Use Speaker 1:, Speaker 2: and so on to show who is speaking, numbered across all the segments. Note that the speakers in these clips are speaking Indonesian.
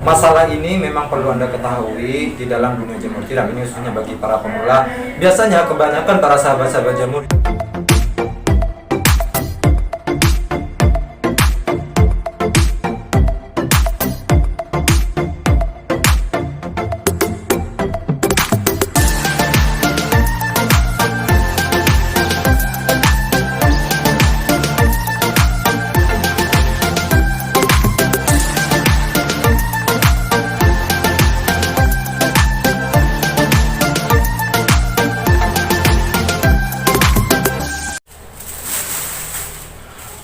Speaker 1: Masalah ini memang perlu Anda ketahui di dalam dunia jamur tiram, ini khususnya bagi para pemula. Biasanya kebanyakan para sahabat-sahabat jamur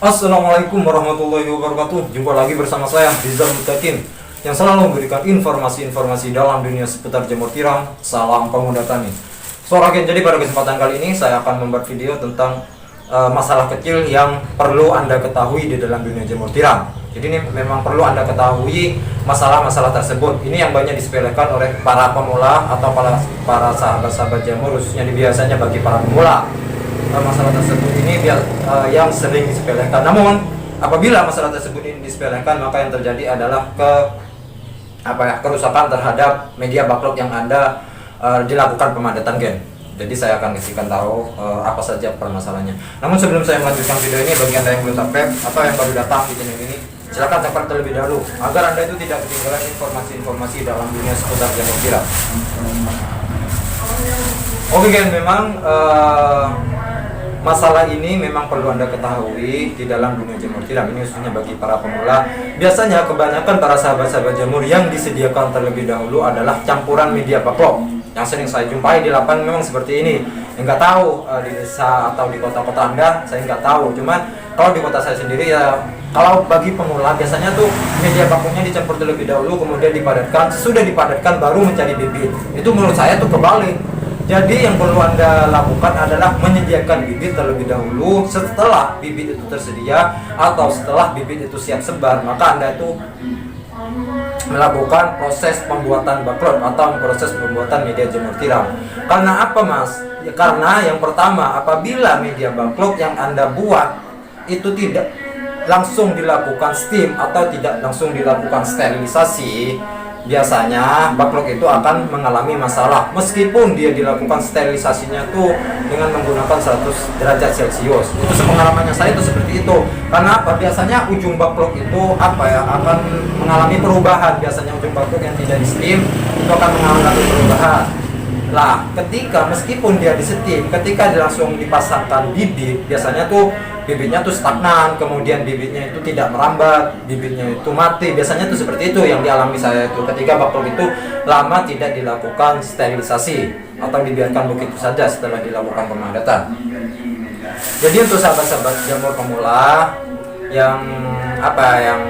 Speaker 1: Assalamualaikum warahmatullahi wabarakatuh. Jumpa lagi bersama saya Rizal Mutakin yang selalu memberikan informasi-informasi dalam dunia seputar jamur tiram. Salam pemuda tani. Jadi pada kesempatan kali ini saya akan membuat video tentang masalah kecil yang perlu Anda ketahui di dalam dunia jamur tiram. Jadi ini memang perlu Anda ketahui masalah-masalah tersebut. Ini yang banyak disepelekan oleh para pemula atau para sahabat-sahabat jamur, khususnya biasanya bagi para pemula. Masalah tersebut ini yang sering disepelekan. Namun apabila masalah tersebut ini disepelekan, maka yang terjadi adalah kerusakan terhadap media backlog yang Anda dilakukan pemadatan gen. Jadi saya akan kasihkan tahu apa saja permasalahannya. Namun sebelum saya melanjutkan video ini, bagi Anda yang belum subscribe atau yang baru datang di channel ini, silakan subscribe terlebih dahulu agar Anda itu tidak ketinggalan informasi-informasi dalam dunia seputar jamur tiram. Oke gen, memang masalah ini memang perlu Anda ketahui di dalam dunia jamur tiram, ini khususnya bagi para pemula. Biasanya kebanyakan para sahabat-sahabat jamur yang disediakan terlebih dahulu adalah campuran media backlog. Yang sering saya jumpai di lapangan memang seperti ini. Enggak tahu di desa atau di kota-kota Anda, saya nggak tahu. Cuman kalau di kota saya sendiri ya, kalau bagi pemula biasanya tuh media backlognya dicampur terlebih dahulu, kemudian dipadatkan. Sesudah dipadatkan baru mencari bibit. Itu menurut saya tuh kebalik. Jadi yang perlu Anda lakukan adalah menyediakan bibit terlebih dahulu. Setelah bibit itu tersedia atau setelah bibit itu siap sebar, maka Anda itu melakukan proses pembuatan backlog atau proses pembuatan media jamur tiram. Karena apa mas? Ya, karena yang pertama, apabila media backlog yang Anda buat itu tidak langsung dilakukan steam atau tidak langsung dilakukan sterilisasi, biasanya backlog itu akan mengalami masalah meskipun dia dilakukan sterilisasinya tuh dengan menggunakan 100 derajat Celcius. Itu sepengalamannya saya itu seperti itu. Karena apa? Biasanya ujung backlog itu akan mengalami perubahan. Biasanya ujung backlog yang tidak di steam itu akan mengalami perubahan. Lah, ketika meskipun dia di steam, ketika dia langsung dipasangkan bibit, biasanya tuh bibitnya tuh stagnan, kemudian bibitnya itu tidak merambat, bibitnya itu mati. Biasanya tuh seperti itu yang dialami saya itu ketika backlog itu lama tidak dilakukan sterilisasi atau dibiarkan begitu saja setelah dilakukan pemadatan. Jadi untuk sahabat-sahabat jamur pemula yang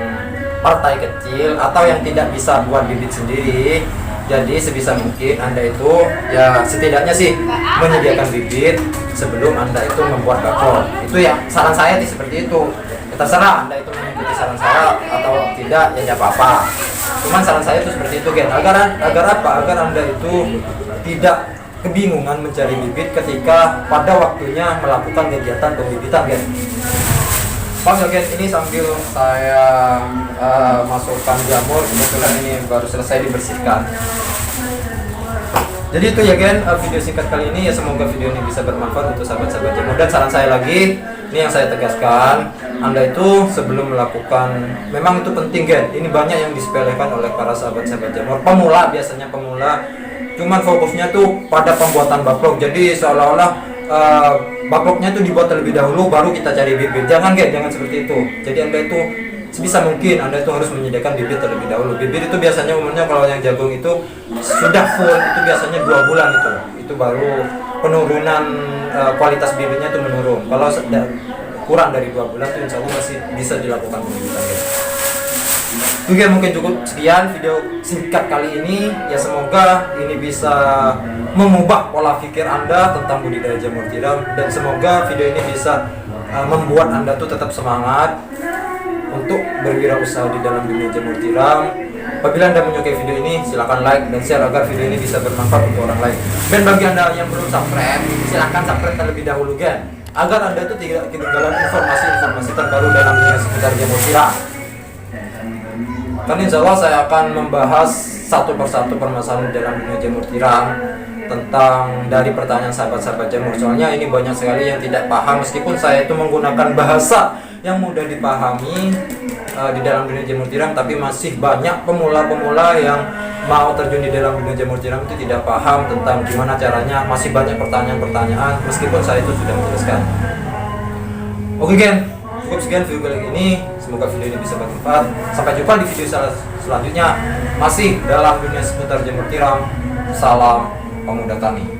Speaker 1: partai kecil atau yang tidak bisa buat bibit sendiri, jadi sebisa mungkin Anda itu ya setidaknya sih menyediakan bibit sebelum Anda itu membuat backlog. Itu ya saran saya sih seperti itu. Ya, terserah Anda itu mengikuti saran saya atau tidak, ya tidak apa-apa. Cuman saran saya itu seperti itu gen. Agar apa? Agar Anda itu tidak kebingungan mencari bibit ketika pada waktunya melakukan kegiatan pembibitan gen. Oke gen, ini sambil saya masukkan jamur, kebetulan ini baru selesai dibersihkan. Jadi itu ya gen, video singkat kali ini ya, semoga video ini bisa bermanfaat untuk sahabat-sahabat jamur. Dan saran saya lagi, ini yang saya tegaskan, Anda itu sebelum melakukan, memang itu penting gen. Ini banyak yang disepelekan oleh para sahabat-sahabat jamur, pemula biasanya pemula, cuman fokusnya tuh pada pembuatan backlog. Jadi seolah-olah backlognya itu dibuat terlebih dahulu baru kita cari bibit. Jangan gen, jangan seperti itu. Jadi Anda itu sebisa mungkin Anda itu harus menyediakan bibit terlebih dahulu. Bibit itu biasanya umumnya kalau yang jagung itu sudah full itu biasanya 2 bulan itu baru penurunan kualitas bibitnya itu menurun. Kalau kurang dari 2 bulan itu insya Allah masih bisa dilakukan pembibitan. Oke, mungkin cukup sekian video singkat kali ini. Ya semoga ini bisa mengubah pola pikir Anda tentang budidaya jamur tiram, dan semoga video ini bisa membuat Anda tuh tetap semangat untuk berwirausaha di dalam dunia jamur tiram. Apabila Anda menyukai video ini, silahkan like dan share agar video ini bisa bermanfaat untuk orang lain. Dan bagi Anda yang belum subscribe, silahkan subscribe terlebih dahulu gen, agar Anda itu tidak ketinggalan informasi-informasi terbaru dalam dunia seputar jamur tiram. Karena insya Allah saya akan membahas satu persatu permasalahan dalam dunia jamur tiram, tentang dari pertanyaan sahabat-sahabat jamur. Soalnya ini banyak sekali yang tidak paham, meskipun saya itu menggunakan bahasa yang mudah dipahami di dalam dunia jamur tiram, tapi masih banyak pemula-pemula yang mau terjun di dalam dunia jamur tiram itu tidak paham tentang gimana caranya. Masih banyak pertanyaan-pertanyaan meskipun saya itu sudah menjelaskan. Oke Gen, cukup sekian video kali ini. Semoga video ini bisa bermanfaat. Sampai jumpa di video selanjutnya, masih dalam dunia seputar jamur tiram. Salam pemuda tani.